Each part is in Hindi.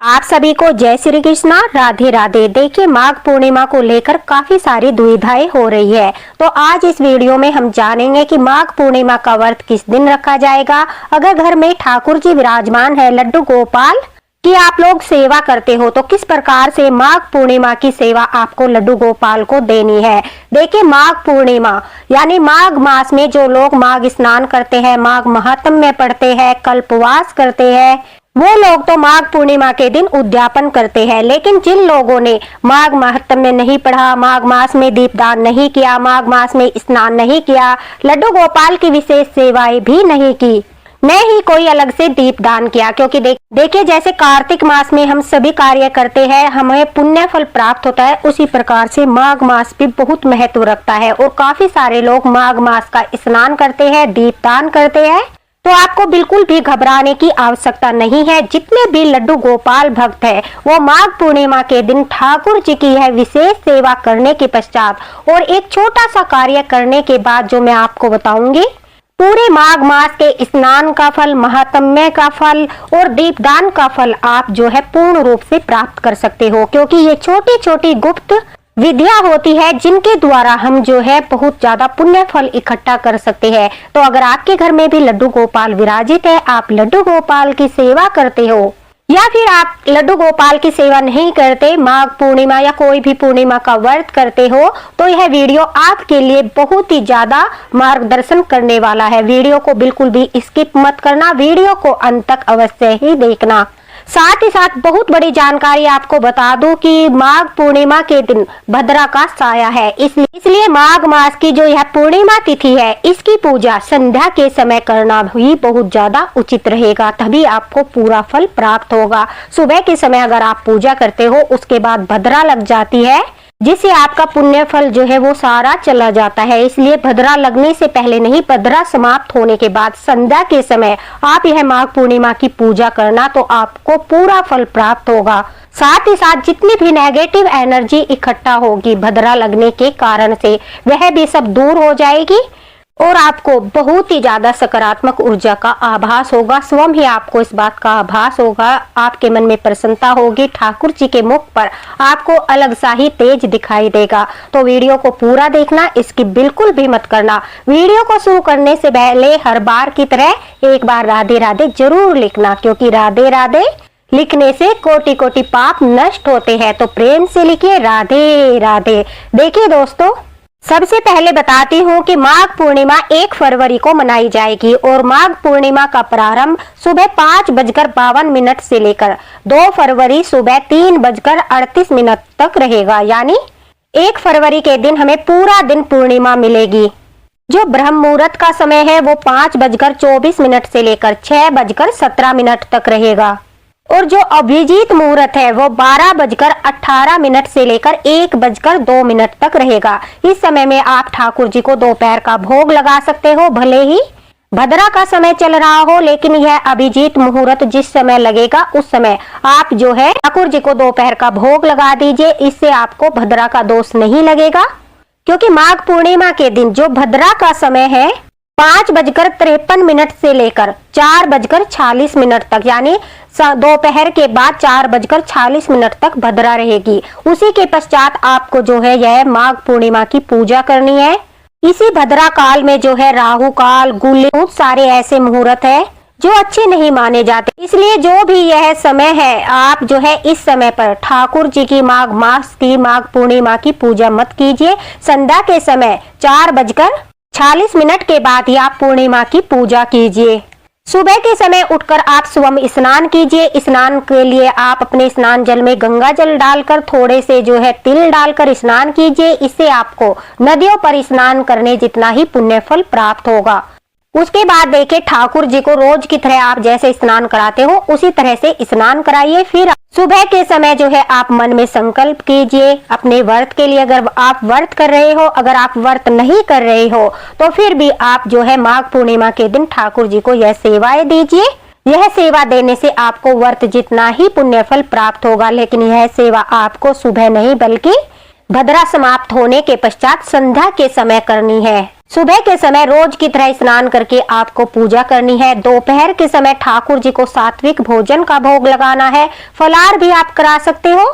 आप सभी को जय श्री कृष्णा, राधे राधे। देखिए, माघ पूर्णिमा को लेकर काफी सारी दुविधाएं हो रही है। तो आज इस वीडियो में हम जानेंगे कि माघ पूर्णिमा का व्रत किस दिन रखा जाएगा। अगर घर में ठाकुर जी विराजमान है, लड्डू गोपाल की आप लोग सेवा करते हो, तो किस प्रकार से माघ पूर्णिमा की सेवा आपको लड्डू गोपाल को देनी है। देखिए, माघ पूर्णिमा यानी माघ मास में जो लोग माघ स्नान करते हैं, माघ महात्म्य में पढ़ते हैं, कल्पवास करते हैं, वो लोग तो माघ पूर्णिमा के दिन उद्यापन करते हैं। लेकिन जिन लोगों ने माघ महात्म्य में नहीं पढ़ा, माघ मास में दीपदान नहीं किया, माघ मास में स्नान नहीं किया, लड्डू गोपाल की विशेष सेवाएं भी नहीं की, न ही कोई अलग से दीपदान किया, क्योंकि देखिए जैसे कार्तिक मास में हम सभी कार्य करते हैं, हमें पुण्य फल प्राप्त होता है, उसी प्रकार से माघ मास भी बहुत महत्व रखता है। और काफी सारे लोग माघ मास का स्नान करते हैं, दीपदान करते हैं। तो आपको बिल्कुल भी घबराने की आवश्यकता नहीं है। जितने भी लड्डू गोपाल भक्त हैं, वो माघ पूर्णिमा के दिन ठाकुर जी की यह विशेष सेवा करने के पश्चात और एक छोटा सा कार्य करने के बाद जो मैं आपको बताऊंगी, पूरे माघ मास के स्नान का फल, महात्म्य का फल और दीपदान का फल आप जो है पूर्ण रूप से प्राप्त कर सकते हो। क्योंकि ये छोटी छोटी गुप्त विद्या होती है जिनके द्वारा हम जो है बहुत ज्यादा पुण्य फल इकट्ठा कर सकते हैं। तो अगर आपके घर में भी लड्डू गोपाल विराजित है, आप लड्डू गोपाल की सेवा करते हो, या फिर आप लड्डू गोपाल की सेवा नहीं करते, माघ पूर्णिमा या कोई भी पूर्णिमा का व्रत करते हो, तो यह वीडियो आपके लिए बहुत ही ज्यादा मार्गदर्शन करने वाला है। वीडियो को बिल्कुल भी स्किप मत करना, वीडियो को अंत तक अवश्य ही देखना। साथ ही साथ बहुत बड़ी जानकारी आपको बता दूं कि माघ पूर्णिमा के दिन भद्रा का साया है, इसलिए माघ मास की जो यह पूर्णिमा तिथि है, इसकी पूजा संध्या के समय करना भी बहुत ज्यादा उचित रहेगा, तभी आपको पूरा फल प्राप्त होगा। सुबह के समय अगर आप पूजा करते हो, उसके बाद भद्रा लग जाती है, जिससे आपका पुण्य फल जो है वो सारा चला जाता है। इसलिए भद्रा लगने से पहले नहीं, भद्रा समाप्त होने के बाद संध्या के समय आप यह माघ पूर्णिमा की पूजा करना, तो आपको पूरा फल प्राप्त होगा। साथ ही साथ जितनी भी नेगेटिव एनर्जी इकट्ठा होगी भद्रा लगने के कारण से, वह भी सब दूर हो जाएगी और आपको बहुत ही ज्यादा सकारात्मक ऊर्जा का आभास होगा। स्वयं ही आपको इस बात का आभास होगा, आपके मन में प्रसन्नता होगी, ठाकुर जी के मुख पर आपको अलग सा ही तेज दिखाई देगा। तो वीडियो को पूरा देखना, इसकी बिल्कुल भी मत करना। वीडियो को शुरू करने से पहले हर बार की तरह एक बार राधे राधे जरूर लिखना, क्योंकि राधे राधे लिखने से कोटि कोटि पाप नष्ट होते हैं। तो प्रेम से लिखिए राधे राधे। देखिए दोस्तों, सबसे पहले बताती हूँ कि माघ पूर्णिमा 1 फरवरी को मनाई जाएगी और माघ पूर्णिमा का प्रारंभ सुबह 5:52 से लेकर 2 फरवरी सुबह 3:38 तक रहेगा। यानी 1 फरवरी के दिन हमें पूरा दिन पूर्णिमा मिलेगी। जो ब्रह्म मुहूर्त का समय है वो 5:24 से लेकर 6:17 तक रहेगा और जो अभिजीत मुहूर्त है वो 12:18 से लेकर 1:02 तक रहेगा। इस समय में आप ठाकुर जी को दोपहर का भोग लगा सकते हो। भले ही भद्रा का समय चल रहा हो, लेकिन यह अभिजीत मुहूर्त जिस समय लगेगा उस समय आप जो है ठाकुर जी को दोपहर का भोग लगा दीजिए। इससे आपको भद्रा का दोष नहीं लगेगा, क्योंकि माघ पूर्णिमा के दिन जो भद्रा का समय है 5:53 से लेकर 4:46 तक, यानी दोपहर के बाद 4:46 तक भद्रा रहेगी। उसी के पश्चात आपको जो है यह माघ पूर्णिमा की पूजा करनी है। इसी भद्रा काल में जो है राहु काल, गुलिक, बहुत सारे ऐसे मुहूर्त है जो अच्छे नहीं माने जाते। इसलिए जो भी यह समय है, आप जो है इस समय पर ठाकुर जी की माघ मास की माघ पूर्णिमा की पूजा मत कीजिए। संध्या के समय 4:46 के बाद ही आप पूर्णिमा की पूजा कीजिए। सुबह के समय उठकर आप स्वयं स्नान कीजिए। स्नान के लिए आप अपने स्नान जल में गंगा जल डालकर थोड़े से जो है तिल डालकर स्नान कीजिए। इससे आपको नदियों पर स्नान करने जितना ही पुण्य फल प्राप्त होगा। उसके बाद देखिए, ठाकुर जी को रोज की तरह आप जैसे स्नान कराते हो उसी तरह से स्नान कराइए। फिर सुबह के समय जो है आप मन में संकल्प कीजिए अपने व्रत के लिए। अगर आप व्रत कर रहे हो, अगर आप व्रत नहीं कर रहे हो, तो फिर भी आप जो है माघ पूर्णिमा के दिन ठाकुर जी को यह सेवाएं दीजिए। यह सेवा देने से आपको व्रत जितना ही पुण्य फल प्राप्त होगा, लेकिन यह सेवा आपको सुबह नहीं बल्कि भद्रा समाप्त होने के पश्चात संध्या के समय करनी है। सुबह के समय रोज की तरह स्नान करके आपको पूजा करनी है। दोपहर के समय ठाकुर जी को सात्विक भोजन का भोग लगाना है। फलाहार भी आप करा सकते हो।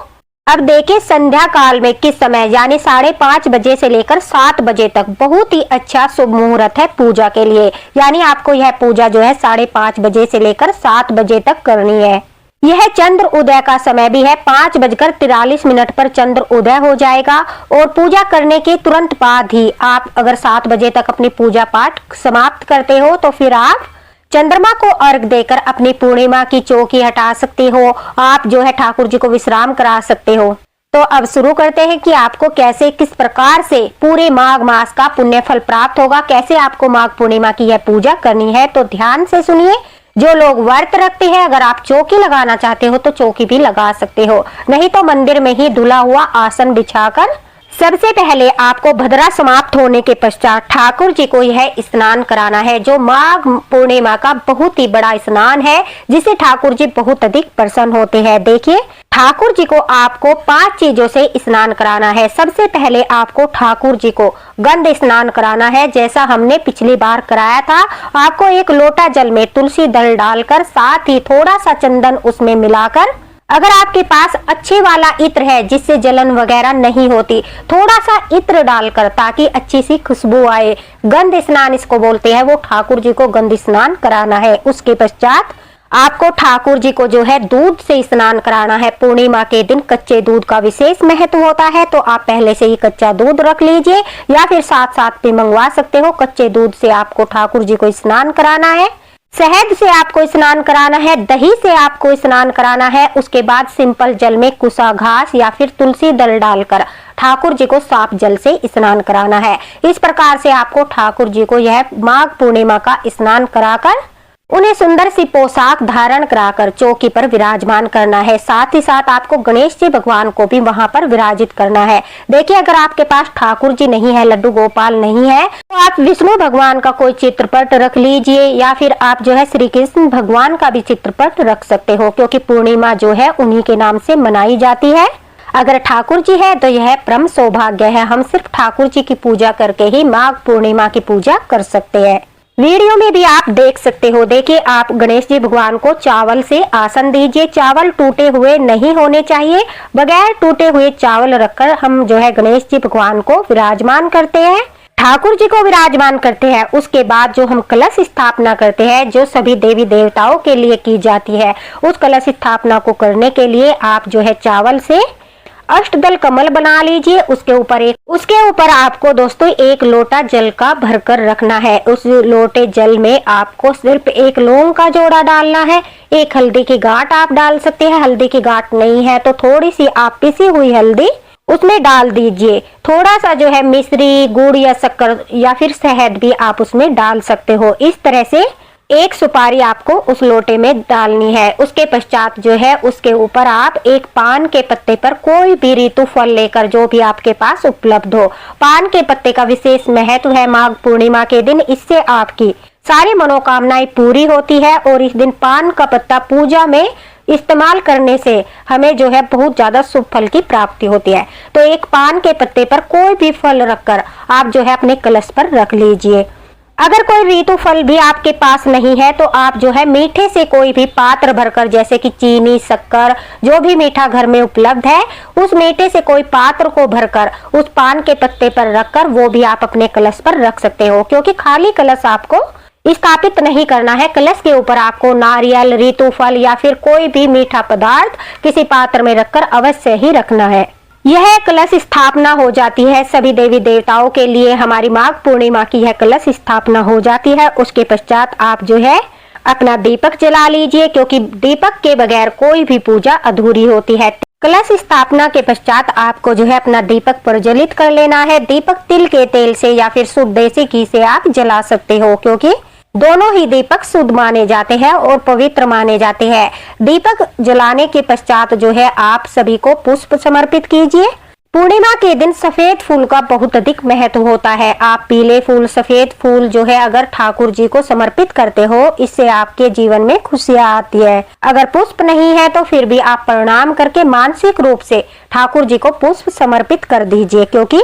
अब देखिए संध्या काल में किस समय यानी 5:30 बजे से लेकर 7 बजे तक बहुत ही अच्छा शुभ मुहूर्त है पूजा के लिए। यानी आपको यह पूजा जो है 5:30 बजे से लेकर 7 बजे तक करनी है। यह चंद्र उदय का समय भी है। 5:43 पर चंद्र उदय हो जाएगा और पूजा करने के तुरंत बाद ही आप अगर 7 बजे तक अपनी पूजा पाठ समाप्त करते हो तो फिर आप चंद्रमा को अर्घ देकर अपनी पूर्णिमा की चौकी हटा सकते हो। आप जो है ठाकुर जी को विश्राम करा सकते हो। तो अब शुरू करते हैं कि आपको कैसे किस प्रकार से पूरे माघ मास का पुण्य फल प्राप्त होगा, कैसे आपको माघ पूर्णिमा की यह पूजा करनी है। तो ध्यान से सुनिए। जो लोग व्रत रखते हैं, अगर आप चौकी लगाना चाहते हो तो चौकी भी लगा सकते हो, नहीं तो मंदिर में ही धुला हुआ आसन बिछाकर। सबसे पहले आपको भद्रा समाप्त होने के पश्चात ठाकुर जी को यह स्नान कराना है, जो माघ पूर्णिमा का बहुत ही बड़ा स्नान है, जिसे ठाकुर जी बहुत अधिक प्रसन्न होते हैं। देखिए ठाकुर जी को आपको 5 चीजों से स्नान कराना है। सबसे पहले आपको ठाकुर जी को गंध स्नान कराना है, जैसा हमने पिछली बार कराया था। आपको 1 लोटा जल में तुलसी दल डालकर साथ ही थोड़ा सा चंदन उसमें मिलाकर, अगर आपके पास अच्छे वाला इत्र है जिससे जलन वगैरह नहीं होती, थोड़ा सा इत्र डालकर ताकि अच्छी सी खुशबू आए, गंध स्नान इसको बोलते हैं, वो ठाकुर जी को गंध स्नान कराना है। उसके पश्चात आपको ठाकुर जी को जो है दूध से स्नान कराना है। पूर्णिमा के दिन कच्चे दूध का विशेष महत्व होता है, तो आप पहले से ही कच्चा दूध रख लीजिए या फिर साथ साथ भी मंगवा सकते हो। कच्चे दूध से आपको ठाकुर जी को स्नान कराना है। शहद से आपको स्नान कराना है, दही से आपको स्नान कराना है। उसके बाद सिंपल जल में कुसा घास या फिर तुलसी दल डालकर ठाकुर जी को साफ जल से स्नान कराना है। इस प्रकार से आपको ठाकुर जी को यह माघ पूर्णिमा का स्नान कराकर उन्हें सुंदर सी पोशाक धारण कराकर चौकी पर विराजमान करना है। साथ ही साथ आपको गणेश जी भगवान को भी वहां पर विराजित करना है। देखिए अगर आपके पास ठाकुर जी नहीं है, लड्डू गोपाल नहीं है, तो आप विष्णु भगवान का कोई चित्रपट रख लीजिए या फिर आप जो है श्री कृष्ण भगवान का भी चित्रपट रख सकते हो, क्योंकि पूर्णिमा जो है उन्हीं के नाम से मनाई जाती है। अगर ठाकुर जी है तो यह परम सौभाग्य है। हम सिर्फ ठाकुर जी की पूजा करके ही माघ पूर्णिमा की पूजा कर सकते हैं। वीडियो में भी आप देख सकते हो। देखिए आप गणेश जी भगवान को चावल से आसन दीजिए। चावल टूटे हुए नहीं होने चाहिए। बगैर टूटे हुए चावल रखकर हम जो है गणेश जी भगवान को विराजमान करते हैं, ठाकुर जी को विराजमान करते हैं। उसके बाद जो हम कलश स्थापना करते हैं, जो सभी देवी देवताओं के लिए की जाती है, उस कलश स्थापना को करने के लिए आप जो है चावल से अष्टदल कमल बना लीजिए। उसके ऊपर आपको दोस्तों 1 लोटा जल का भरकर रखना है। उस लोटे जल में आपको सिर्फ 1 लौंग का जोड़ा डालना है। 1 हल्दी की गांठ आप डाल सकते हैं। हल्दी की गांठ नहीं है तो थोड़ी सी आप पिसी हुई हल्दी उसमें डाल दीजिए। थोड़ा सा जो है मिश्री, गुड़ या शक्कर या फिर शहद भी आप उसमें डाल सकते हो। इस तरह से 1 सुपारी आपको उस लोटे में डालनी है। उसके पश्चात जो है उसके ऊपर आप 1 पान के पत्ते पर कोई भी ऋतु फल लेकर, जो भी आपके पास उपलब्ध हो। पान के पत्ते का विशेष महत्व है माघ पूर्णिमा के दिन। इससे आपकी सारी मनोकामनाएं पूरी होती है और इस दिन पान का पत्ता पूजा में इस्तेमाल करने से हमें जो है बहुत ज्यादा शुभ फल की प्राप्ति होती है। तो 1 पान के पत्ते पर कोई भी फल रखकर आप जो है अपने कलश पर रख लीजिए। अगर कोई ऋतु फल भी आपके पास नहीं है तो आप जो है मीठे से कोई भी पात्र भरकर, जैसे कि चीनी, शक्कर, जो भी मीठा घर में उपलब्ध है, उस मीठे से कोई पात्र को भरकर उस पान के पत्ते पर रखकर वो भी आप अपने कलश पर रख सकते हो। क्योंकि खाली कलश आपको स्थापित नहीं करना है। कलश के ऊपर आपको नारियल, ऋतु फल या फिर कोई भी मीठा पदार्थ किसी पात्र में रखकर अवश्य ही रखना है। यह कलश स्थापना हो जाती है सभी देवी देवताओं के लिए। हमारी माघ पूर्णिमा की यह कलश स्थापना हो जाती है। उसके पश्चात आप जो है अपना दीपक जला लीजिए, क्योंकि दीपक के बगैर कोई भी पूजा अधूरी होती है। कलश स्थापना के पश्चात आपको जो है अपना दीपक प्रज्वलित कर लेना है। दीपक तिल के तेल से या फिर शुद्ध देसी घी से आप जला सकते हो, क्योंकि दोनों ही दीपक शुद्ध माने जाते हैं और पवित्र माने जाते हैं। दीपक जलाने के पश्चात जो है आप सभी को पुष्प समर्पित कीजिए। पूर्णिमा के दिन सफेद फूल का बहुत अधिक महत्व होता है। आप पीले फूल, सफेद फूल जो है अगर ठाकुर जी को समर्पित करते हो, इससे आपके जीवन में खुशियां आती है। अगर पुष्प नहीं है तो फिर भी आप प्रणाम करके मानसिक रूप से ठाकुर जी को पुष्प समर्पित कर दीजिए, क्योंकि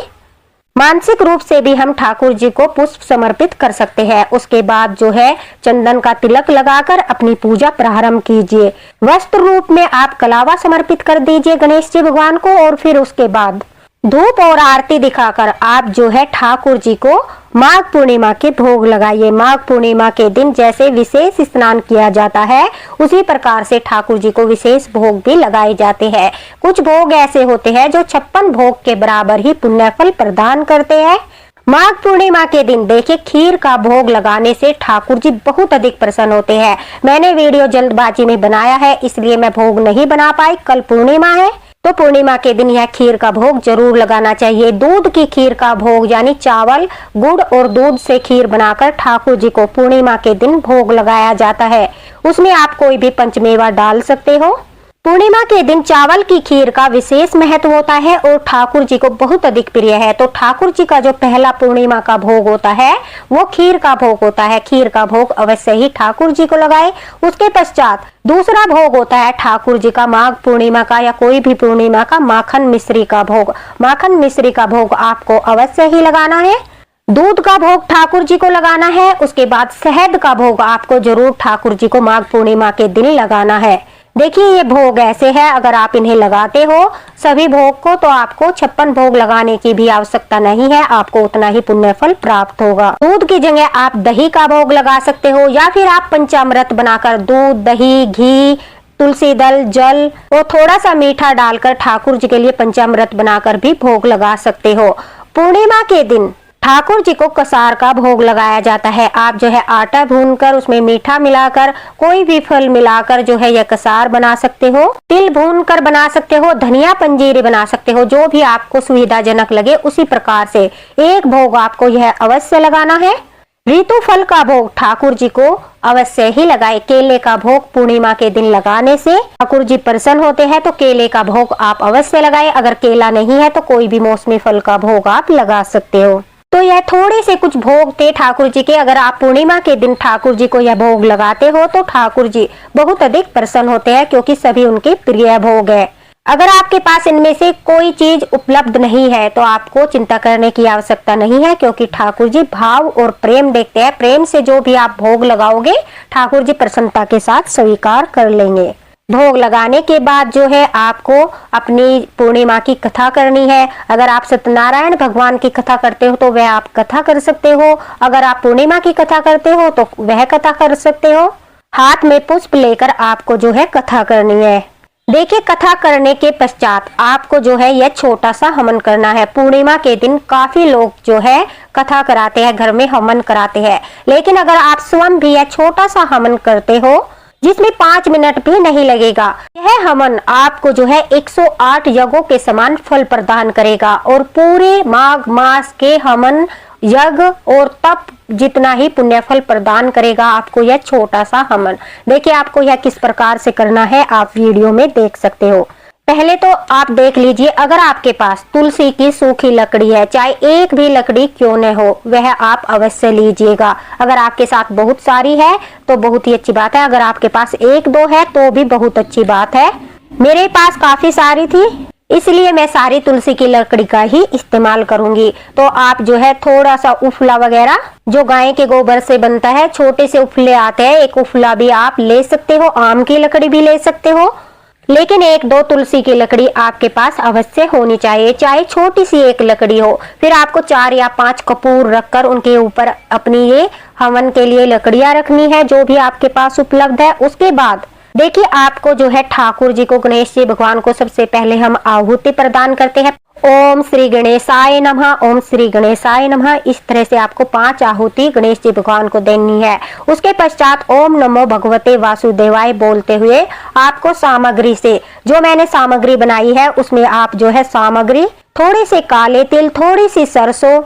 मानसिक रूप से भी हम ठाकुर जी को पुष्प समर्पित कर सकते हैं। उसके बाद जो है चंदन का तिलक लगाकर अपनी पूजा प्रारंभ कीजिए। वस्त्र रूप में आप कलावा समर्पित कर दीजिए गणेश जी भगवान को, और फिर उसके बाद धूप और आरती दिखाकर आप जो है ठाकुर जी को माघ पूर्णिमा के भोग लगाइए। माघ पूर्णिमा के दिन जैसे विशेष स्नान किया जाता है, उसी प्रकार से ठाकुर जी को विशेष भोग भी लगाए जाते हैं। कुछ भोग ऐसे होते हैं जो 56 भोग के बराबर ही पुण्य फल प्रदान करते हैं। माघ पूर्णिमा के दिन देखिए खीर का भोग लगाने से ठाकुर जी बहुत अधिक प्रसन्न होते हैं। मैंने वीडियो जल्दबाजी में बनाया है, इसलिए मैं भोग नहीं बना पाई। कल पूर्णिमा है, तो पूर्णिमा के दिन यह खीर का भोग जरूर लगाना चाहिए। दूध की खीर का भोग यानी चावल, गुड़ और दूध से खीर बनाकर ठाकुर जी को पूर्णिमा के दिन भोग लगाया जाता है। उसमें आप कोई भी पंचमेवा डाल सकते हो। पूर्णिमा के दिन चावल की खीर का विशेष महत्व होता है और ठाकुर जी को बहुत अधिक प्रिय है। तो ठाकुर जी का जो पहला पूर्णिमा का भोग होता है वो खीर का भोग होता है। खीर का भोग अवश्य ही ठाकुर जी को लगाए। उसके पश्चात दूसरा भोग होता है ठाकुर जी का माघ पूर्णिमा का या कोई भी पूर्णिमा का माखन मिश्री का भोग। माखन मिश्री का भोग आपको अवश्य ही लगाना है। दूध का भोग ठाकुर जी को लगाना है। उसके बाद शहद का भोग आपको जरूर ठाकुर जी को माघ पूर्णिमा के दिन लगाना है। देखिए ये भोग ऐसे है, अगर आप इन्हें लगाते हो सभी भोग को, तो आपको 56 भोग लगाने की भी आवश्यकता नहीं है, आपको उतना ही पुण्य फल प्राप्त होगा। दूध की जगह आप दही का भोग लगा सकते हो, या फिर आप पंचामृत बनाकर दूध, दही, घी, तुलसी दल, जल और थोड़ा सा मीठा डालकर ठाकुर जी के लिए पंचामृत बनाकर भी भोग लगा सकते हो। पूर्णिमा के दिन ठाकुर जी को कसार का भोग लगाया जाता है। आप जो है आटा भूनकर उसमें मीठा मिलाकर कोई भी फल मिलाकर जो है यह कसार बना सकते हो। तिल भूनकर बना सकते हो, धनिया पंजीरी बना सकते हो, जो भी आपको सुविधाजनक लगे उसी प्रकार से एक भोग आपको यह अवश्य लगाना है। ऋतु फल का भोग ठाकुर जी को अवश्य ही लगाए। केले का भोग पूर्णिमा के दिन लगाने से ठाकुर जी प्रसन्न होते हैं, तो केले का भोग आप अवश्य लगाए। अगर केला नहीं है तो कोई भी मौसमी फल का भोग आप लगा सकते हो। तो यह थोड़े से कुछ भोग थे ठाकुर जी के। अगर आप पूर्णिमा के दिन ठाकुर जी को यह भोग लगाते हो तो ठाकुर जी बहुत अधिक प्रसन्न होते हैं, क्योंकि सभी उनके प्रिय भोग है। अगर आपके पास इनमें से कोई चीज उपलब्ध नहीं है तो आपको चिंता करने की आवश्यकता नहीं है, क्योंकि ठाकुर जी भाव और प्रेम देखते हैं। प्रेम से जो भी आप भोग लगाओगे ठाकुर जी प्रसन्नता के साथ स्वीकार कर लेंगे। भोग लगाने के बाद जो है आपको अपनी पूर्णिमा की कथा करनी है। अगर आप सत्यनारायण भगवान की कथा करते हो तो वह आप कथा कर सकते हो। अगर आप पूर्णिमा की कथा करते हो तो वह कथा कर सकते हो। हाथ में पुष्प लेकर आपको जो है कथा करनी है। देखिए कथा करने के पश्चात आपको जो है यह छोटा सा हवन करना है। पूर्णिमा के दिन काफी लोग जो है कथा कराते हैं, घर में हवन कराते हैं, लेकिन अगर आप स्वयं भी यह छोटा सा हवन करते हो जिसमें 5 मिनट भी नहीं लगेगा, यह हवन आपको जो है 108 यज्ञों के समान फल प्रदान करेगा और पूरे माघ मास के हवन, यज्ञ और तप जितना ही पुण्य फल प्रदान करेगा आपको यह छोटा सा हवन। देखिए आपको यह किस प्रकार से करना है आप वीडियो में देख सकते हो। पहले तो आप देख लीजिए, अगर आपके पास तुलसी की सूखी लकड़ी है, चाहे एक भी लकड़ी क्यों न हो, वह आप अवश्य लीजिएगा। अगर आपके साथ बहुत सारी है तो बहुत ही अच्छी बात है, अगर आपके पास 1-2 है तो भी बहुत अच्छी बात है। मेरे पास काफी सारी थी, इसलिए मैं सारी तुलसी की लकड़ी का ही इस्तेमाल करूंगी। तो आप जो है थोड़ा सा उफला वगैरह जो गाय के गोबर से बनता है, छोटे से उफले आते हैं, एक उफला भी आप ले सकते हो, आम की लकड़ी भी ले सकते हो, लेकिन 1-2 तुलसी की लकड़ी आपके पास अवश्य होनी चाहिए, चाहे छोटी सी एक लकड़ी हो। फिर आपको 4 या 5 कपूर रखकर उनके ऊपर अपनी ये हवन के लिए लकड़ियां रखनी है, जो भी आपके पास उपलब्ध है। उसके बाद देखिए आपको जो है ठाकुर जी को, गणेश जी भगवान को सबसे पहले हम आहुति प्रदान करते हैं। ओम श्री गणेशाय नमः, ओम श्री गणेशाय नमः, इस तरह से आपको 5 आहुति गणेश जी भगवान को देनी है। उसके पश्चात ओम नमो भगवते वासुदेवाय बोलते हुए आपको सामग्री से, जो मैंने सामग्री बनाई है उसमें आप जो है सामग्री थोड़े से काले तिल, थोड़ी सी सरसों,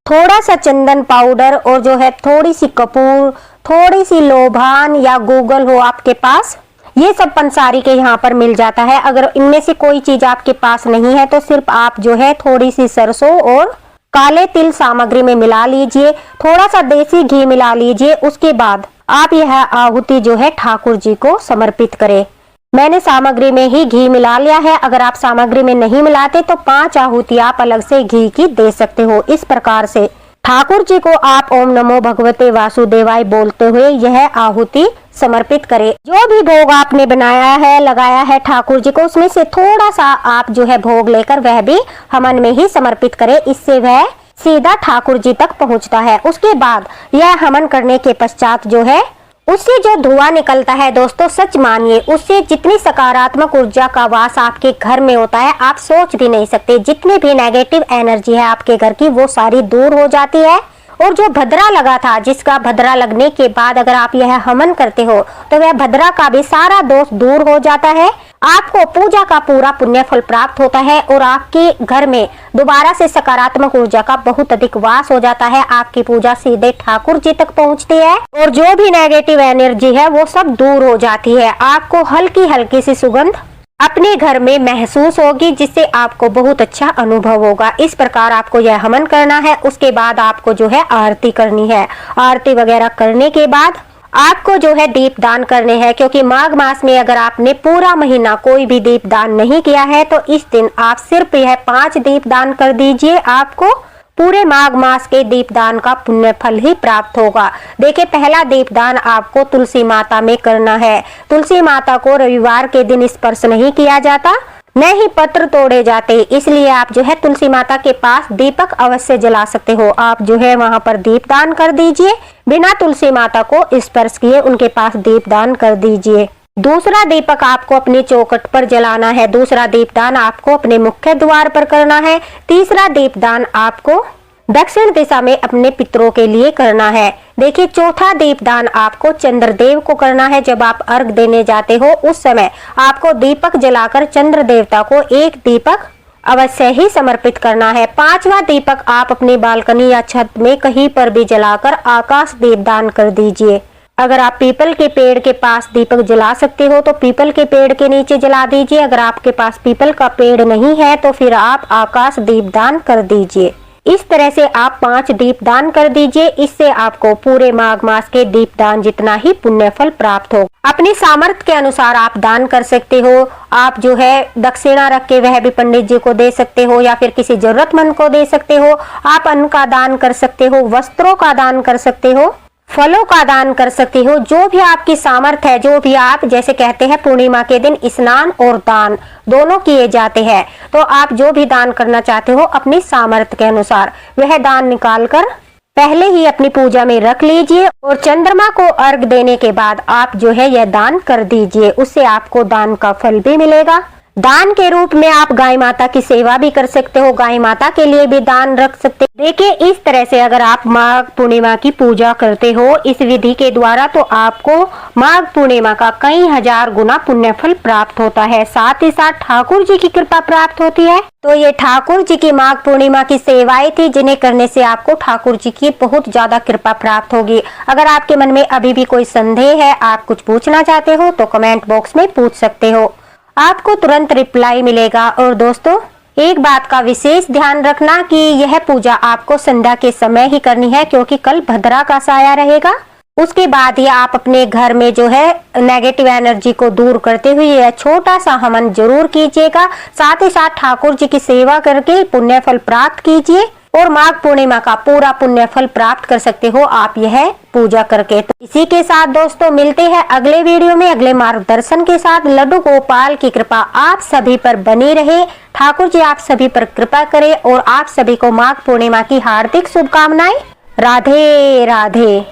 थोड़ा सा चंदन पाउडर और जो है थोड़ी सी कपूर, थोड़ी सी लोभान या गूगल हो आपके पास, ये सब पंसारी के यहाँ पर मिल जाता है। अगर इनमें से कोई चीज आपके पास नहीं है तो सिर्फ आप जो है थोड़ी सी सरसों और काले तिल सामग्री में मिला लीजिए, थोड़ा सा देसी घी मिला लीजिए। उसके बाद आप यह आहुति जो है ठाकुर जी को समर्पित करें। मैंने सामग्री में ही घी मिला लिया है। अगर आप सामग्री में नहीं मिलाते तो 5 आहुति आप अलग से घी की दे सकते हो। इस प्रकार से ठाकुर जी को आप ओम नमो भगवते वासुदेवाय बोलते हुए यह आहुति समर्पित करें। जो भी भोग आपने बनाया है, लगाया है ठाकुर जी को, उसमें से थोड़ा सा आप जो है भोग लेकर वह भी हवन में ही समर्पित करें। इससे वह सीधा ठाकुर जी तक पहुंचता है। उसके बाद यह हवन करने के पश्चात जो है उससे जो धुआं निकलता है दोस्तों, सच मानिए उससे जितनी सकारात्मक ऊर्जा का वास आपके घर में होता है आप सोच भी नहीं सकते। जितनी भी नेगेटिव एनर्जी है आपके घर की वो सारी दूर हो जाती है। और जो भद्रा लगा था, जिसका भद्रा लगने के बाद अगर आप यह हवन करते हो तो वह भद्रा का भी सारा दोष दूर हो जाता है। आपको पूजा का पूरा पुण्य फल प्राप्त होता है और आपके घर में दोबारा से सकारात्मक ऊर्जा का बहुत अधिक वास हो जाता है। आपकी पूजा सीधे ठाकुर जी तक पहुंचती है और जो भी नेगेटिव एनर्जी है वो सब दूर हो जाती है। आपको हल्की हल्की सी सुगंध अपने घर में महसूस होगी, जिससे आपको बहुत अच्छा अनुभव होगा। इस प्रकार आपको यह हवन करना है। उसके बाद आपको जो है आरती करनी है। आरती वगैरह करने के बाद आपको जो है दीप दान करने हैं, क्योंकि माघ मास में अगर आपने पूरा महीना कोई भी दीप दान नहीं किया है तो इस दिन आप सिर्फ यह 5 दीप दान कर दीजिए। आपको पूरे माघ मास के दीपदान का पुण्य फल ही प्राप्त होगा। देखिए, पहला दीपदान आपको तुलसी माता में करना है। तुलसी माता को रविवार के दिन स्पर्श नहीं किया जाता, न ही पत्र तोड़े जाते, इसलिए आप जो है तुलसी माता के पास दीपक अवश्य जला सकते हो। आप जो है वहां पर दीपदान कर दीजिए, बिना तुलसी माता को स्पर्श किए उनके पास दीपदान कर दीजिए। दूसरा दीपक आपको अपने चौखट पर जलाना है। दूसरा दीपदान आपको अपने मुख्य द्वार पर करना है। तीसरा दीपदान आपको दक्षिण दिशा में अपने पितरों के लिए करना है। देखिए, चौथा दीपदान आपको चंद्रदेव को करना है। जब आप अर्घ देने जाते हो उस समय आपको दीपक जलाकर चंद्र देवता को एक दीपक अवश्य ही समर्पित करना है। 5वां दीपक आप अपनी बालकनी या छत में कहीं पर भी जलाकर आकाश दीपदान कर दीजिए। अगर आप पीपल के पेड़ के पास दीपक जला सकते हो तो पीपल के पेड़ के नीचे जला दीजिए। अगर आपके पास पीपल का पेड़ नहीं है तो फिर आप आकाश दीपदान कर दीजिए। इस तरह से आप 5 दीपदान कर दीजिए। इससे आपको पूरे माघ मास के दीपदान जितना ही पुण्य फल प्राप्त हो। अपनी सामर्थ्य के अनुसार आप दान कर सकते हो। आप जो है दक्षिणा रख के वह भी पंडित जी को दे सकते हो या फिर किसी जरूरतमंद को दे सकते हो। आप अन्न का दान कर सकते हो, वस्त्रों का दान कर सकते हो, फलों का दान कर सकते हो। जो भी आपकी सामर्थ्य है, जो भी आप जैसे कहते हैं पूर्णिमा के दिन स्नान और दान दोनों किए जाते हैं, तो आप जो भी दान करना चाहते हो अपनी सामर्थ्य के अनुसार वह दान निकालकर पहले ही अपनी पूजा में रख लीजिए और चंद्रमा को अर्घ देने के बाद आप जो है यह दान कर दीजिए। उससे आपको दान का फल भी मिलेगा। दान के रूप में आप गाय माता की सेवा भी कर सकते हो, गाय माता के लिए भी दान रख सकते हो। देखिए, इस तरह से अगर आप माघ पूर्णिमा की पूजा करते हो इस विधि के द्वारा तो आपको माघ पूर्णिमा का कई हजार गुना पुण्य फल प्राप्त होता है। साथ ही साथ ठाकुर जी की कृपा प्राप्त होती है। तो ये ठाकुर जी की माघ पूर्णिमा की सेवाएं थी, जिन्हें करने से आपको ठाकुर जी की बहुत ज्यादा कृपा प्राप्त होगी। अगर आपके मन में अभी भी कोई संदेह है, आप कुछ पूछना चाहते हो तो कमेंट बॉक्स में पूछ सकते हो, आपको तुरंत रिप्लाई मिलेगा। और दोस्तों, एक बात का विशेष ध्यान रखना कि यह पूजा आपको संध्या के समय ही करनी है, क्योंकि कल भद्रा का साया रहेगा। उसके बाद ही आप अपने घर में जो है नेगेटिव एनर्जी को दूर करते हुए यह छोटा सा हवन जरूर कीजिएगा। साथ ही साथ ठाकुर जी की सेवा करके पुण्य फल प्राप्त कीजिए और माघ पूर्णिमा का पूरा पुण्य फल प्राप्त कर सकते हो आप यह पूजा करके। तो इसी के साथ दोस्तों मिलते हैं अगले वीडियो में अगले मार्गदर्शन के साथ। लड्डू गोपाल की कृपा आप सभी पर बनी रहे, ठाकुर जी आप सभी पर कृपा करें और आप सभी को माघ पूर्णिमा की हार्दिक शुभकामनाएं। राधे राधे।